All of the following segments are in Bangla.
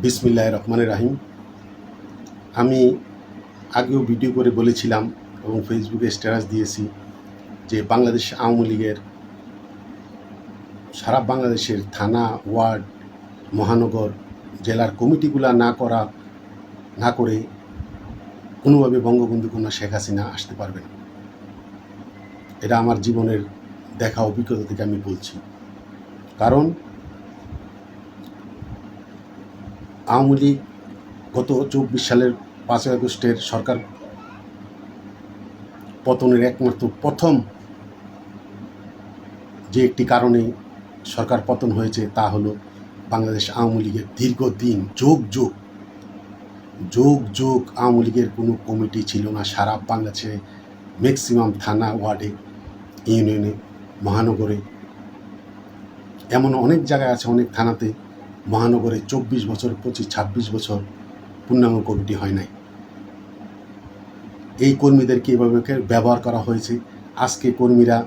বিসমিল্লাহির রহমানির রহিম। আমি আগেও ভিডিও করে বলেছিলাম এবং ফেসবুকে স্ট্যাটাস দিয়েছি যে বাংলাদেশ আওয়ামী লীগের সারা বাংলাদেশের থানা, ওয়ার্ড, মহানগর, জেলার কমিটিগুলা না করে কোনোভাবে বঙ্গবন্ধু কন্যা শেখ হাসিনা আসতে পারবে না। এটা আমার জীবনের দেখা অভিজ্ঞতা থেকে আমি বলছি। কারণ আওয়ামী লীগ গত ২৪ সালের ৫ই আগস্টের সরকার পতনের একমাত্র প্রথম যে একটি কারণে সরকার পতন হয়েছে তা হলো বাংলাদেশ আওয়ামী লীগের দীর্ঘদিন যোগ আওয়ামী লীগের কোনো কমিটি ছিল না। সারা বাংলাদেশে ম্যাক্সিমাম থানা, ওয়ার্ডে, ইউনিয়নে, মহানগরে, এমন অনেক জায়গায় আছে, অনেক থানাতে, মহানগরে ২৪ বছর, ২৫-২৬ বছর পূর্ণাঙ্গ কমিটি হয় নাই। এই কর্মীদেরকে এভাবে ব্যবহার করা হয়েছে। আজকে কর্মীরা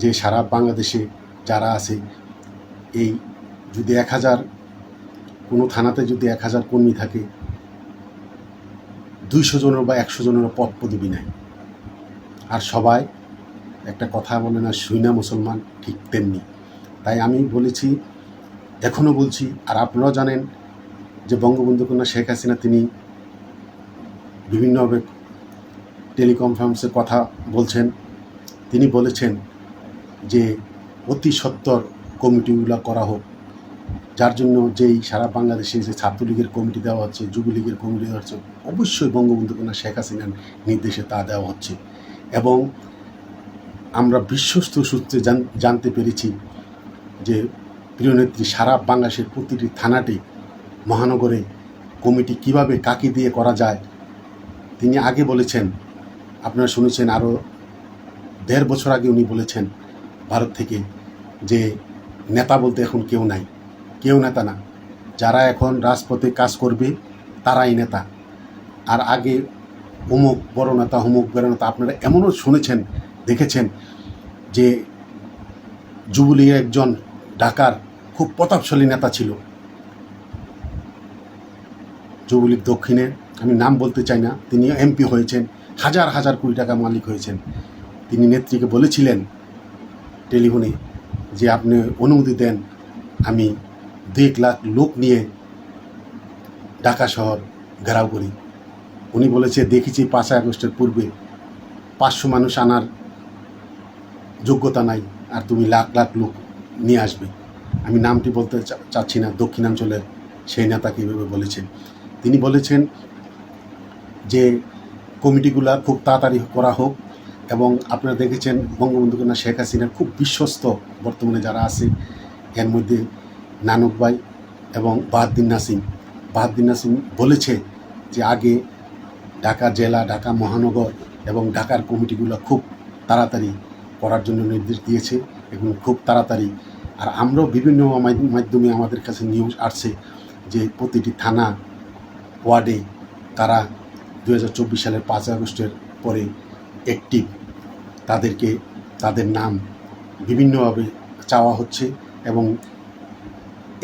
যে সারা বাংলাদেশে যারা আছে, এই যদি ১,০০০ কোনো থানাতে যদি ১,০০০ কর্মী থাকে, ২০০ জনের বা ১০০ জনের পদ পদবি নাই। আর সবাই একটা কথা বলে না, শুইনা মুসলমান, ঠিক তেমনি। তাই আমি বলেছি, এখনও বলছি, আর আপনারাও জানেন যে বঙ্গবন্ধু কন্যা শেখ হাসিনা তিনি বিভিন্নভাবে টেলিকনফারেন্সের কথা বলছেন। তিনি বলেছেন যে অতি সত্বর কমিটিগুলো করা হোক, যার জন্য যেই সারা বাংলাদেশে যে ছাত্রলীগের কমিটি দেওয়া হচ্ছে, যুবলীগের কমিটি দেওয়া হচ্ছে, অবশ্যই বঙ্গবন্ধু কন্যা শেখ হাসিনার নির্দেশে তা দেওয়া হচ্ছে। এবং আমরা বিশ্বস্ত সূত্রে জানতে পেরেছি যে প্রিয়নেত্রী সারা বাংলাদেশের প্রতিটি থানাতে, মহানগরে কমিটি কিভাবে কাকে দিয়ে করা যায় তিনি আগে বলেছেন। আপনারা শুনেছেন, আরও ১.৫ বছর আগে উনি বলেছেন ভারত থেকে যে নেতা বলতে এখন কেউ নেতা না, যারা এখন রাজপথে কাজ করবে তারাই নেতা। আর আগে অমুক বড় নেতা, অমুক বড় নেতা, আপনারা এমনও শুনেছেন, দেখেছেন যে যুবলীগের একজন ঢাকার খুব প্রতাপশালী নেতা ছিল, যুবলীগ দক্ষিণের, আমি নাম বলতে চাই না, তিনি এমপি হয়েছেন, হাজার হাজার কোটি টাকা মালিক হয়েছেন। তিনি নেত্রীকে বলেছিলেন টেলিফোনে যে আপনি অনুমতি দেন, আমি ২ লাখ লোক নিয়ে ঢাকা শহর ঘেরাও করি। উনি বলেছে, দেখেছি ৫ই আগস্টের পূর্বে ৫০০ মানুষ আনার যোগ্যতা নাই, আর তুমি লাখ লাখ লোক নিয়ে আসবে। আমি নামটি বলতে চাচ্ছি না, দক্ষিণাঞ্চলের সেই নেতাকে এভাবে বলেছেন। তিনি বলেছেন যে কমিটিগুলা খুব তাড়াতাড়ি করা হোক। এবং আপনারা দেখেছেন বঙ্গবন্ধু কন্যা শেখ হাসিনার খুব বিশ্বস্ত বর্তমানে যারা আছে, এর মধ্যে নানক ভাই এবং বাহাদ্দিন নাসিম বলেছে যে আগে ঢাকা জেলা, ঢাকা মহানগর এবং ঢাকার কমিটিগুলো খুব তাড়াতাড়ি করার জন্য নির্দেশ দিয়েছে এবং খুব তাড়াতাড়ি। আর আমরাও বিভিন্ন মাধ্যমে আমাদের কাছে নিউজ আসছে যে প্রতিটি থানা, ওয়ার্ডে তারা ২০২৪ সালের ৫ই আগস্টের পরে অ্যাক্টিভ, তাদেরকে তাদের নাম বিভিন্নভাবে চাওয়া হচ্ছে। এবং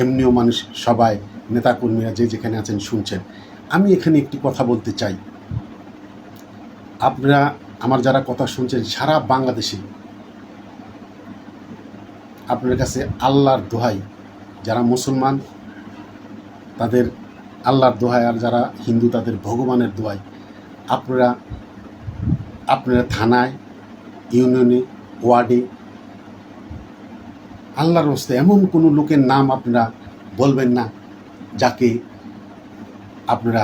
এমনিও মানুষ, সবাই নেতাকর্মীরা যে যেখানে আছেন শুনছেন। আমি এখানে একটি কথা বলতে চাই, আপনারা আমার যারা কথা শুনছেন সারা বাংলাদেশে, আপনার কাছে আল্লাহর দোহাই, যারা মুসলমান তাদের আল্লাহর দোহাই, আর যারা হিন্দু তাদের ভগবানের দোহাই, আপনারা থানায়, ইউনিয়নে, ওয়ার্ডে আল্লাহর রাস্তায় এমন কোনো লোকের নাম আপনারা বলবেন না যাকে আপনারা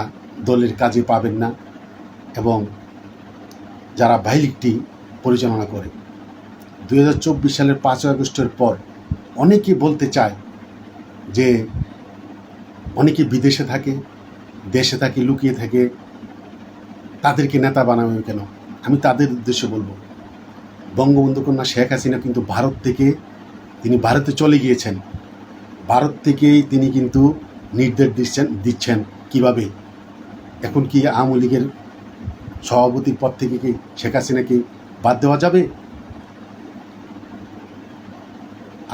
দলের কাজে পাবেন না, এবং যারা ভাইলিগটি পরিচালনা করে। ২০২৪ সালের ৫ই আগস্টের পর অনেকে বলতে চায় যে অনেকে বিদেশে থাকে, দেশে থাকে, লুকিয়ে থাকে, তাদেরকে নেতা বানাবে কেন? আমি তাদের উদ্দেশ্যে বলবো, বঙ্গবন্ধু কন্যা শেখ হাসিনা কিন্তু তিনি ভারতে চলে গিয়েছেন। ভারত থেকেই তিনি কিন্তু নির্দেশ দিচ্ছেন কিভাবে। এখন কি আওয়ামী লীগের সভাপতির পদ থেকে কি শেখ হাসিনাকে বাদ দেওয়া যাবে?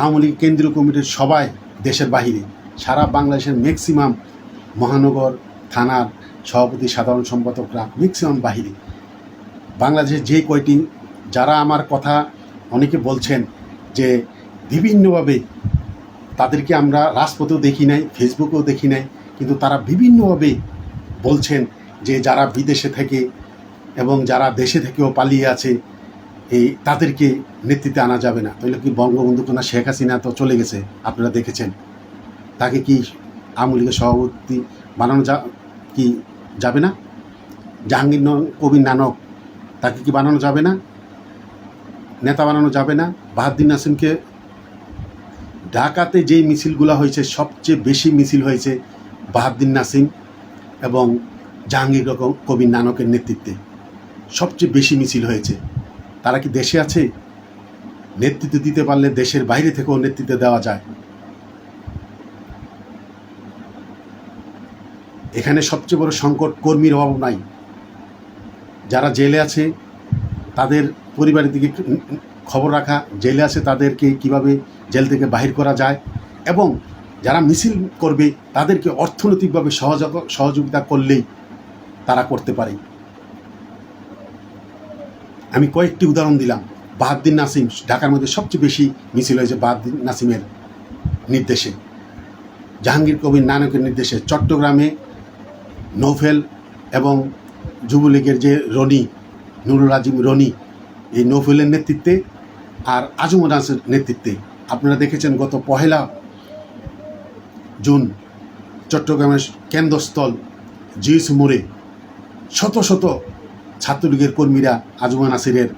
আওয়ামী লীগ কেন্দ্রীয় কমিটির সবাই দেশের বাহিরে, সারা বাংলাদেশের ম্যাক্সিমাম মহানগর থানার সভাপতি সাধারণ সম্পাদকরা ম্যাক্সিমাম বাহিরে। বাংলাদেশের যে কয়টি, যারা আমার কথা অনেকে বলছেন যে বিভিন্নভাবে তাদেরকে আমরা রাজপথেও দেখি নাই, ফেসবুকেও দেখি নাই, কিন্তু তারা বিভিন্নভাবে বলছেন যে যারা বিদেশে থেকে এবং যারা দেশে থেকেও পালিয়ে আছে এই তাদেরকে নেতৃত্বে আনা যাবে না। তাহলে কি বঙ্গবন্ধু কন্যা শেখ হাসিনা তো চলে গেছে, আপনারা দেখেছেন, তাকে কি আওয়ামী লীগের সভাপতি বানানো কি যাবে না? জাহাঙ্গীর কবির নানক, তাকে কি বানানো যাবে না? নেতা বানানো যাবে না? বাহাউদ্দিন নাসিমকে, ঢাকাতে যেই মিছিলগুলো হয়েছে সবচেয়ে বেশি মিছিল হয়েছে বাহাউদ্দিন নাসিম এবং জাহাঙ্গীর কবির নানকের নেতৃত্বে, সবচেয়ে বেশি মিছিল হয়েছে। তারা কি দেশে আছে? নেতৃত্ব দিতে পারলে দেশের বাইরে থেকেও নেতৃত্ব দেওয়া যায়। এখানে সবচেয়ে বড় সংকট কর্মীর অভাব নাই। যারা জেলে আছে তাদের পরিবারের দিকে খবর রাখা, জেলে আছে তাদেরকে কিভাবে জেল থেকে বাহির করা যায়, এবং যারা মিছিল করবে তাদেরকে অর্থনৈতিকভাবে সহযোগিতা করলেই তারা করতে পারে। আমি কয়েকটি উদাহরণ দিলাম। বাহাউদ্দিন নাসিম, ঢাকার মধ্যে সবচেয়ে বেশি মিছিল হয়েছে বাহাউদ্দিন নাসিমের নির্দেশে, জাহাঙ্গীর কবির নানকের নির্দেশে। চট্টগ্রামে নৌফেল এবং যুবলীগের যে রনি, নুরুল আজিম রনি, এই নৌফেলের নেতৃত্বে আর আজম নাসের নেতৃত্বে আপনারা দেখেছেন গত 1 জুন চট্টগ্রামের কেন্দ্রস্থল জিএস মোড়ে শত শত ছাত্রলীগের কর্মীরা আজম নাসিরের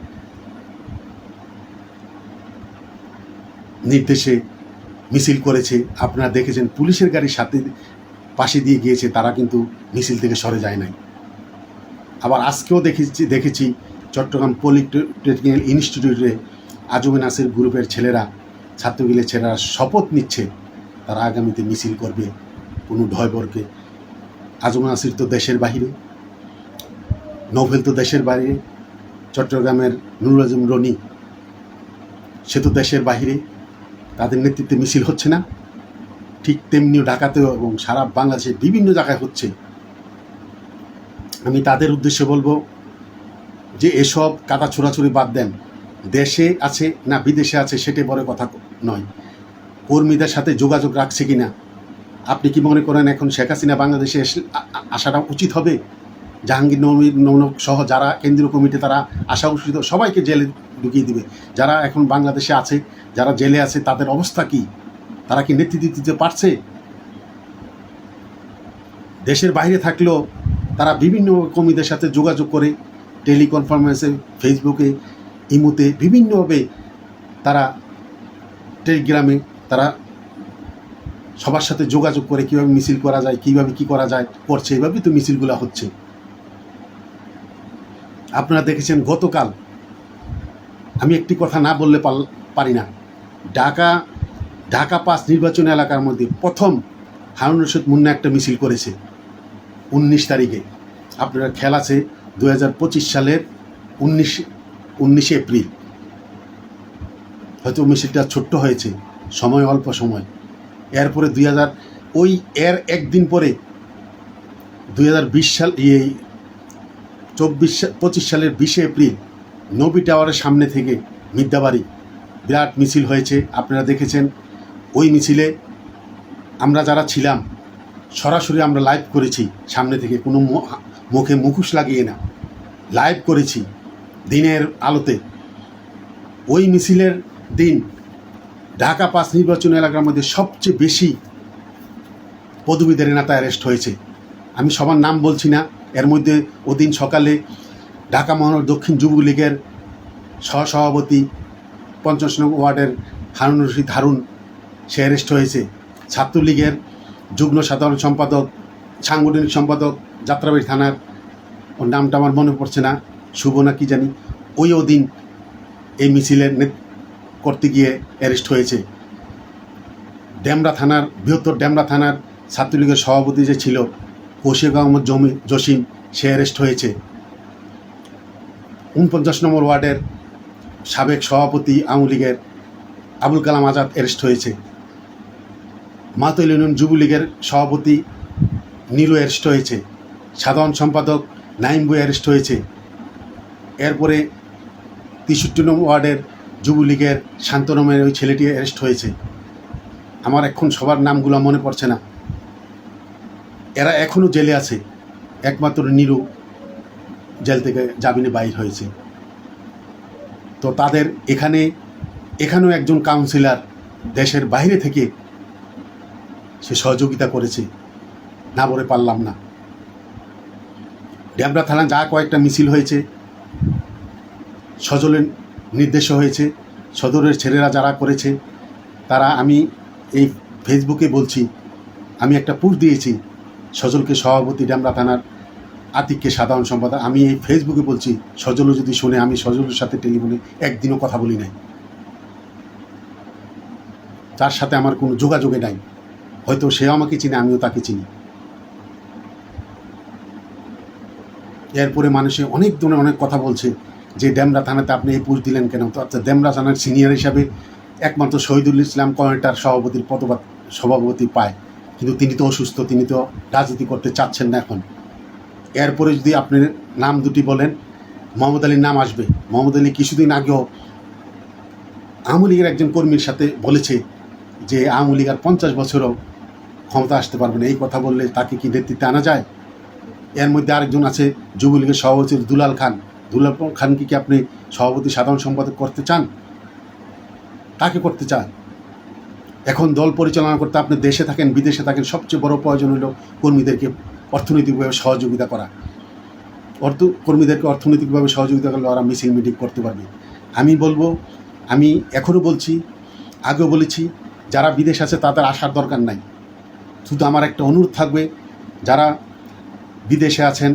নির্দেশে মিছিল করেছে। আপনারা দেখেছেন পুলিশের গাড়ির সাথে পাশে দিয়ে গিয়েছে, তারা কিন্তু মিছিল থেকে সরে যায় নাই। আবার আজকেও দেখেছি চট্টগ্রাম পলিটেকনিক্যাল ইনস্টিটিউটে আজম নাসির গ্রুপের ছেলেরা, ছাত্রলীগের ছেলেরা শপথ নিচ্ছে তারা আগামীতে মিছিল করবে কোনো ভয়বরকে। আজম নাসির তো দেশের বাহিরে, নৌফেল তো দেশের বাইরে, চট্টগ্রামের নুরুল আজিম রনি সে তো দেশের বাহিরে, তাদের নেতৃত্বে মিছিল হচ্ছে না? ঠিক তেমনিও ঢাকাতেও এবং সারা বাংলাদেশে বিভিন্ন জায়গায় হচ্ছে। আমি তাদের উদ্দেশ্যে বলবো যে এসব কাদা ছোড়াছুড়ি বাদ দেন। দেশে আছে না বিদেশে আছে সেটাই বড় কথা নয়, কর্মীদের সাথে যোগাযোগ রাখছে কি না। আপনি কি মনে করেন এখন শেখ হাসিনা বাংলাদেশে আসাটা উচিত হবে? জাহাঙ্গীর নৌনক সহ যারা কেন্দ্রীয় কমিটি তারা আসা উচিত, সবাইকে জেলে ঢুকিয়ে দিবে। যারা এখন বাংলাদেশে আছে, যারা জেলে আছে তাদের অবস্থা কি? তারা কি নেতৃত্ব দিতে পারছে? দেশের বাইরে থাকলেও তারা বিভিন্ন কর্মীদের সাথে যোগাযোগ করে, টেলিকনফারেন্সে, ফেসবুকে, ইমোতে বিভিন্নভাবে তারা, টেলিগ্রামে তারা সবার সাথে যোগাযোগ করে কীভাবে মিছিল করা যায়, কীভাবে কী করা যায় করছে। এইভাবেই তো মিছিলগুলো হচ্ছে। আপনারা দেখেছেন গতকাল, আমি একটি কথা না বললে পারি না, ঢাকা 5 নির্বাচনী এলাকার মধ্যে প্রথম হারুন রশিদ মুন্না একটা মিছিল করেছে 19 তারিখে। আপনারা খেয়াল আছে 2025 সালের 19 এপ্রিল, হয়তো মিছিলটা ছোট্ট হয়েছে, সময় অল্প সময়। এরপরে এর একদিন পরে 2020 সাল 25 সালের 20 এপ্রিল নবী টাওয়ারের সামনে থেকে মিদ্যাবাড়ি বিরাট মিছিল হয়েছে। আপনারা দেখেছেন ওই মিছিলে আমরা যারা ছিলাম সরাসরি আমরা লাইভ করেছি, সামনে থেকে, কোনো মুখে মুখোশ লাগিয়ে না, লাইভ করেছি দিনের আলোতে। ওই মিছিলের দিন ঢাকা 5 নির্বাচনী এলাকার মধ্যে সবচেয়ে বেশি পদবীদের নেতা অ্যারেস্ট হয়েছে। আমি সবার নাম বলছি না। এর মধ্যে ওদিন সকালে ঢাকা মহানগর দক্ষিণ যুবলীগের সহসভাপতি 50 নং ওয়ার্ডের হারুন রশিদ হারুন, সে অ্যারেস্ট হয়েছে। ছাত্রলীগের যুগ্ম সাধারণ সম্পাদক, সাংগঠনিক সম্পাদক যাত্রাবাড়ি থানার, ওর নামটা আমার মনে পড়ছে না, শুভ না কি জানি, ওই দিন এই মিছিলের করতে গিয়ে অ্যারেস্ট হয়েছে। ডেমরা থানার, বৃহত্তর ডেমরা থানার ছাত্রলীগের সভাপতি যে ছিল কৌশিক আহমদ জসিম, সে অ্যারেস্ট হয়েছে। 49 নম্বর ওয়ার্ডের সাবেক সভাপতি আওয়ামী লীগের আবুল কালাম আজাদ অ্যারেস্ট হয়েছে। মাতোয়াল ইউনিয়ন যুবলীগের সভাপতি নীলু অ্যারেস্ট হয়েছে, সাধারণ সম্পাদক নাইম বই অ্যারেস্ট হয়েছে, এরপরে ৬৩ নং ওয়ার্ডের যুবলীগের শান্তনমের ওই ছেলেটি অ্যারেস্ট হয়েছে। আমার এখন সবার নামগুলো মনে পড়ছে না। এরা এখনও জেলে আছে, একমাত্র নীলু জেল থেকে জামিনে বাইর হয়েছে। তো তাদের এখানেও একজন কাউন্সিলর দেশের বাইরে থেকে সে সহযোগিতা করেছে, না বলে পারলাম না। ডেমরা থানা যা কয়েকটা মিছিল হয়েছে সজলের নির্দেশ হয়েছে, সদরের ছেলেরা যারা করেছে তারা, আমি এই ফেসবুকে বলছি, আমি একটা পোস্ট দিয়েছি সজলকে সভাপতি, ডেমরা থানার আতিককে সাধারণ সম্পাদক। আমি এই ফেসবুকে বলছি, সজলও যদি শুনে, আমি সজলের সাথে টেলিফোনে একদিনও কথা বলি নাই, তার সাথে আমার কোনো যোগাযোগে নাই। হয়তো সেও আমাকে চিনে, আমিও তাকে চিনি। এরপরে মানুষে অনেক ধরনের অনেক কথা বলছে যে ডেমরা থানাতে আপনি এই পোস্ট দিলেন কেন? তো আচ্ছা, ডেমরা থানার সিনিয়র হিসাবে একমাত্র শহীদুল ইসলাম কয়েকটার সভাপতির সভাপতি পায়, কিন্তু তিনি তো অসুস্থ, তিনি তো রাজনীতি করতে চাচ্ছেন না এখন। এরপরে যদি আপনি নাম দুটি বলেন, মোহাম্মদ আলীর নাম আসবে। মোহাম্মদ আলী কিছুদিন আগেও আওয়ামী লীগের একজন কর্মীর সাথে বলেছে যে আওয়ামী লীগ আর 50 বছরও ক্ষমতা আসতে পারবে না। এই কথা বললে তাকে কি নেতৃত্বে আনা যায়? এর মধ্যে আরেকজন আছে যুবলীগের সভাপতি দুলাল খান। দুলাল খানকে কি আপনি সভাপতি সাধারণ সম্পাদক করতে চান? তাকে করতে চান। এখন দল পরিচালনা করতে আপনি দেশে থাকেন বিদেশে থাকেন, সবচেয়ে বড় প্রয়োজন হলো কর্মীদেরকে অর্থনৈতিকভাবে সহযোগিতা করা। কর্মীদেরকে অর্থনৈতিকভাবে সহযোগিতা করলে ওরা মিছিল মিটিং করতে পারবে। আমি বলবো, আমি এখনও বলছি, আগেও বলেছি, যারা বিদেশ আছে তাদের আসার দরকার নাই। শুধু আমার একটা অনুরোধ থাকবে, যারা বিদেশে আছেন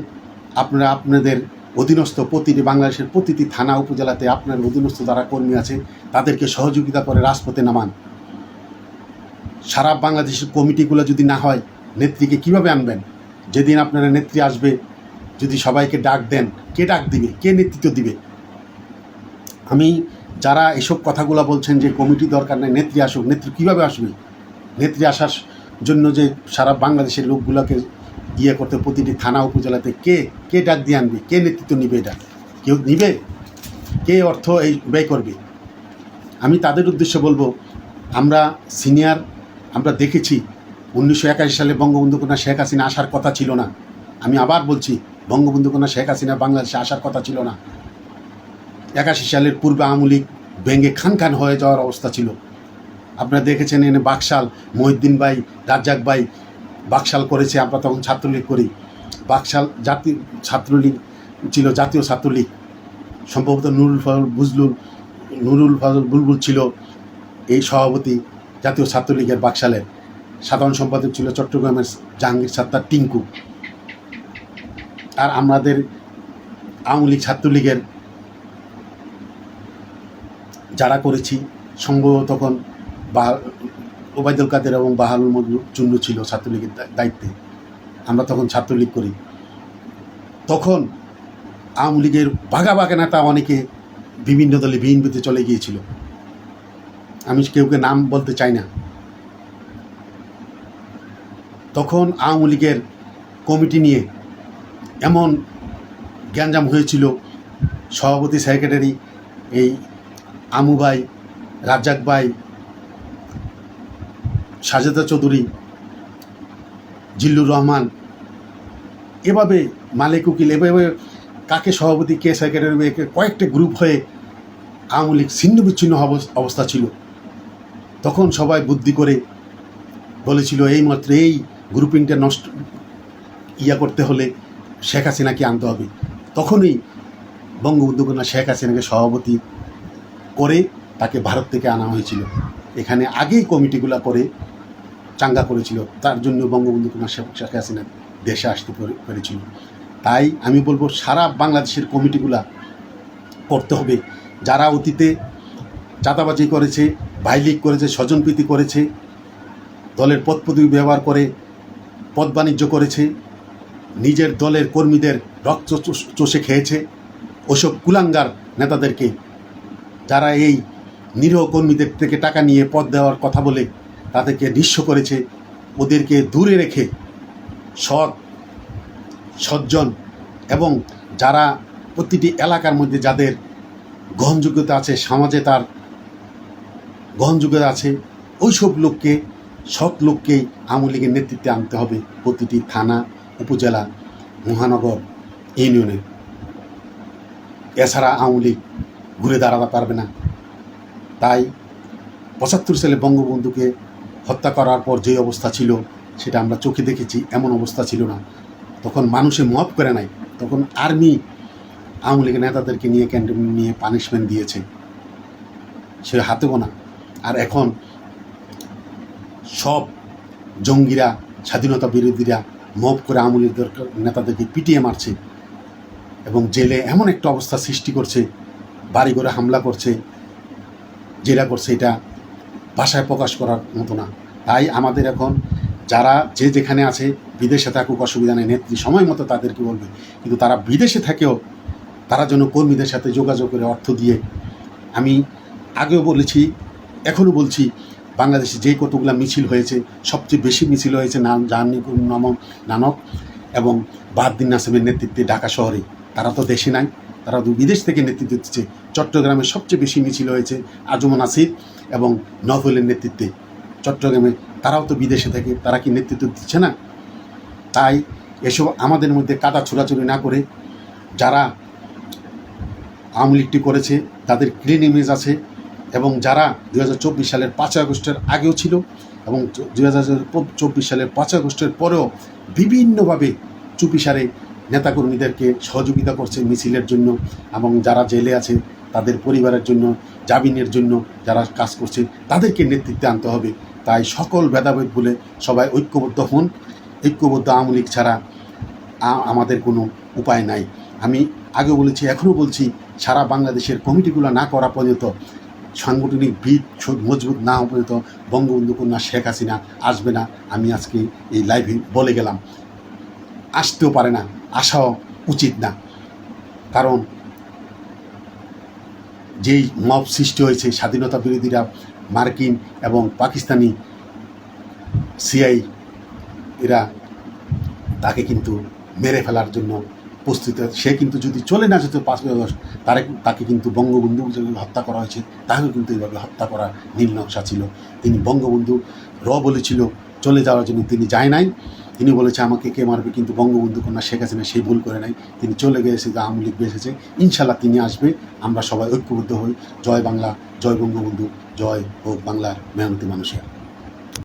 আপনারা আপনাদের অধীনস্থ প্রতিটি বাংলাদেশের প্রতিটি থানা উপজেলাতে আপনার অধীনস্থ যারা কর্মী আছে তাদেরকে সহযোগিতা করে রাজপথে নামান। সারা বাংলাদেশের কমিটিগুলো যদি না হয়, নেত্রীকে কিভাবে আনবেন? যেদিন আপনারা নেত্রী আসবে, যদি সবাইকে ডাক দেন, কে ডাক দিবে? কে নেতৃত্ব দিবে? আমি যারা এসব কথাগুলো বলছেন যে কমিটি দরকার নেই, নেত্রী আসুক, নেত্রী কীভাবে আসবে? নেত্রী আসার জন্য যে সারা বাংলাদেশের লোকগুলোকে করতে প্রতিটি থানা উপজেলাতে কে ডাক দিয়ে আনবে? কে নেতৃত্ব নিবে? এটা কেউ নিবে? কে অর্থ এই ব্যয় করবে? আমি তাদের উদ্দেশ্যে বলবো, আমরা সিনিয়র, আমরা দেখেছি 1981 সালে বঙ্গবন্ধু কন্যা শেখ হাসিনা আসার কথা ছিল না। আমি আবার বলছি, বঙ্গবন্ধু কন্যা শেখ হাসিনা বাংলাদেশে আসার কথা ছিল না। 81 সালের পূর্বে আওয়ামী লীগ ভেঙে খান হয়ে যাওয়ার অবস্থা ছিল। আপনারা দেখেছেন এনে বাকশাল, মহিউদ্দিন ভাই, রাজ্জাক ভাই বাকশাল করেছে। আমরা তখন ছাত্রলীগ করি। বাকশাল জাতীয় ছাত্রলীগ ছিল, জাতীয় ছাত্রলীগ। সম্ভবত নুরুল ফজল বুলবুল ছিল এই সভাপতি জাতীয় ছাত্রলীগের বাকশালের। সাধারণ সম্পাদক ছিল চট্টগ্রামের জাহাঙ্গীর সাত্তার টিঙ্কু। আর আমাদের আওয়ামী লীগ ছাত্রলীগের যারা করেছি, সম্ভবত তখন ওবায়দুল কাদের এবং বাহালুল চুন্নু ছিল ছাত্রলীগের দায়িত্বে। আমরা তখন ছাত্রলীগ করি। তখন আওয়ামী লীগের বাঘা নেতা অনেকে বিভিন্ন দলে বিএনপিতে চলে গিয়েছিল। আমি কেউকে নাম বলতে চাই না। তখন আওয়ামী লীগের কমিটি নিয়ে এমন গ্যাঞ্জাম হয়েছিল, সভাপতি সেক্রেটারি এই আমু ভাই, রাজ্জাক ভাই, সাজেদা চৌধুরী, জিল্লুর রহমান, এভাবে মালিক উকিল, এভাবে কাকে সভাপতি কে সেক্রেটারি কয়েকটা গ্রুপ হয়ে আওয়ামী লীগ ছিন্ন বিচ্ছিন্ন অবস্থা ছিল। তখন সবাই বুদ্ধি করে বলেছিল এইমাত্র এই গ্রুপিংটা নষ্ট করতে হলে শেখ হাসিনাকে আনতে হবে। তখনই বঙ্গবন্ধু কন্যা শেখ হাসিনাকে সভাপতি করে তাকে ভারত থেকে আনা হয়েছিল। এখানে আগেই কমিটিগুলো করে চাঙ্গা করেছিল, তার জন্য বঙ্গবন্ধু কন্যা শেখ হাসিনা দেশে আসতে পেরেছিল। তাই আমি বলবো, সারা বাংলাদেশের কমিটিগুলা করতে হবে। যারা অতীতে চাঁদাবাজি করেছে, ভাইলিগ করেছে, স্বজনপ্রীতি করেছে, দলের পদ পদবি ব্যবহার করে পদ বাণিজ্য করেছে, নিজের দলের কর্মীদের রক্ত চষে খেয়েছে, ওসব কুলাঙ্গার নেতাদেরকে, যারা এই নিরীহ কর্মীদের থেকে টাকা নিয়ে পদ দেওয়ার কথা বলে তাদেরকে নিঃস্ব করেছে, ওদেরকে দূরে রেখে সৎ সজ্জন এবং যারা প্রতিটি এলাকার মধ্যে যাদের গ্রহণযোগ্যতা আছে, সমাজে তার গ্রহণযোগ্যতা আছে, ওইসব লোককে, সৎ লোককেই আওয়ামী লীগের নেতৃত্বে আনতে হবে প্রতিটি থানা, উপজেলা, মহানগর, ইউনিয়নে। এছাড়া আওয়ামী লীগ ঘুরে দাঁড়াতে পারবে না। তাই ৭৫ সালে বঙ্গবন্ধুকে হত্যা করার পর যে অবস্থা ছিল সেটা আমরা চোখে দেখেছি। এমন অবস্থা ছিল না, তখন মানুষে মাফ করে নাই, তখন আর্মি আওয়ামী লীগের নেতাদেরকে নিয়ে ক্যান্টনমেন্ট নিয়ে পানিশমেন্ট দিয়েছে, সে হাতে গোনা। আর এখন সব জঙ্গিরা, স্বাধীনতা বিরোধীরা মব করে আওয়ামী লীগের নেতাদেরকে পিটিয়ে মারছে এবং জেলে এমন একটা অবস্থা সৃষ্টি করছে, বাড়ি ঘরে হামলা করছে, জেলা করছে, এটা ভাষায় প্রকাশ করার মতো না। তাই আমাদের এখন যারা যে যেখানে আছে, বিদেশে থাকুক অসুবিধা নেই, নেত্রী সময় মতো তাদেরকে বলবে, কিন্তু তারা বিদেশে থেকেও তারা যেন কর্মীদের সাথে যোগাযোগ করে অর্থ দিয়ে, আমি আগেও বলেছি, এখনও বলছি, বাংলাদেশে যে কতগুলো মিছিল হয়েছে, সবচেয়ে বেশি মিছিল হয়েছে নানক এবং বাহাদ্দিন নাসিমের নেতৃত্বে ঢাকা শহরে। তারা তো দেশে নাই, তারা বিদেশ থেকে নেতৃত্ব দিচ্ছে। চট্টগ্রামে সবচেয়ে বেশি মিছিল হয়েছে আজম নাসির এবং নভেলের নেতৃত্বে চট্টগ্রামে, তারাও তো বিদেশে থেকে, তারা কি নেতৃত্ব দিচ্ছে না? তাই এসব আমাদের মধ্যে কাদা ছোড়াছুড়ি না করে, যারা আওয়ামী লীগটি করেছে তাদের ক্লিন ইমেজ আছে এবং যারা 2024 সালের 5 আগস্টের আগেও ছিল এবং 2024 সালের 5 আগস্টের পরেও বিভিন্নভাবে চুপিসারে নেতাকর্মীদেরকে সহযোগিতা করছে মিছিলের জন্য, এবং যারা জেলে আছে তাদের পরিবারের জন্য, জামিনের জন্য যারা কাজ করছে, তাদেরকে নেতৃত্বে আনতে হবে। তাই সকল ভেদাভেদ বলে সবাই ঐক্যবদ্ধ হন। ঐক্যবদ্ধ আওয়ামী লীগ ছাড়া আমাদের কোনো উপায় নাই। আমি আগেও বলেছি, এখনও বলছি, সারা বাংলাদেশের কমিটিগুলো না করা পর্যন্ত, সাংগঠনিক ভিত মজবুত না হওয়া পর্যন্ত বঙ্গবন্ধু কন্যা শেখ হাসিনা আসবে না। আমি আজকে এই লাইভে বলে গেলাম, আসতেও পারে না, আসাও উচিত না। কারণ যেই মব সৃষ্টি হয়েছে, স্বাধীনতা বিরোধীরা, মার্কিন এবং পাকিস্তানি সিআই এরা তাকে কিন্তু মেরে ফেলার জন্য প্রস্তুত। সে কিন্তু যদি চলে না যেত 5 আগস্ট, তাকে কিন্তু বঙ্গবন্ধু হত্যা করা হয়েছে, তাকেও কিন্তু এইভাবে হত্যা করা নীল নকশা ছিল। তিনি বঙ্গবন্ধু বলেছিল চলে যাওয়ার জন্য, তিনি যায় নাই। তিনি বলেছে আমাকে কে মারবে, কিন্তু বঙ্গবন্ধু কন্যা শেখ হাসিনা সেই ভুল করে নাই, তিনি চলে গিয়েছে, আওয়ামী লীগ বেসেছে। ইনশাল্লাহ তিনি আসবে, আমরা সবাই ঐক্যবদ্ধ হই। জয় বাংলা, জয় বঙ্গবন্ধু, জয় হোক বাংলার মেহনতি মানুষের।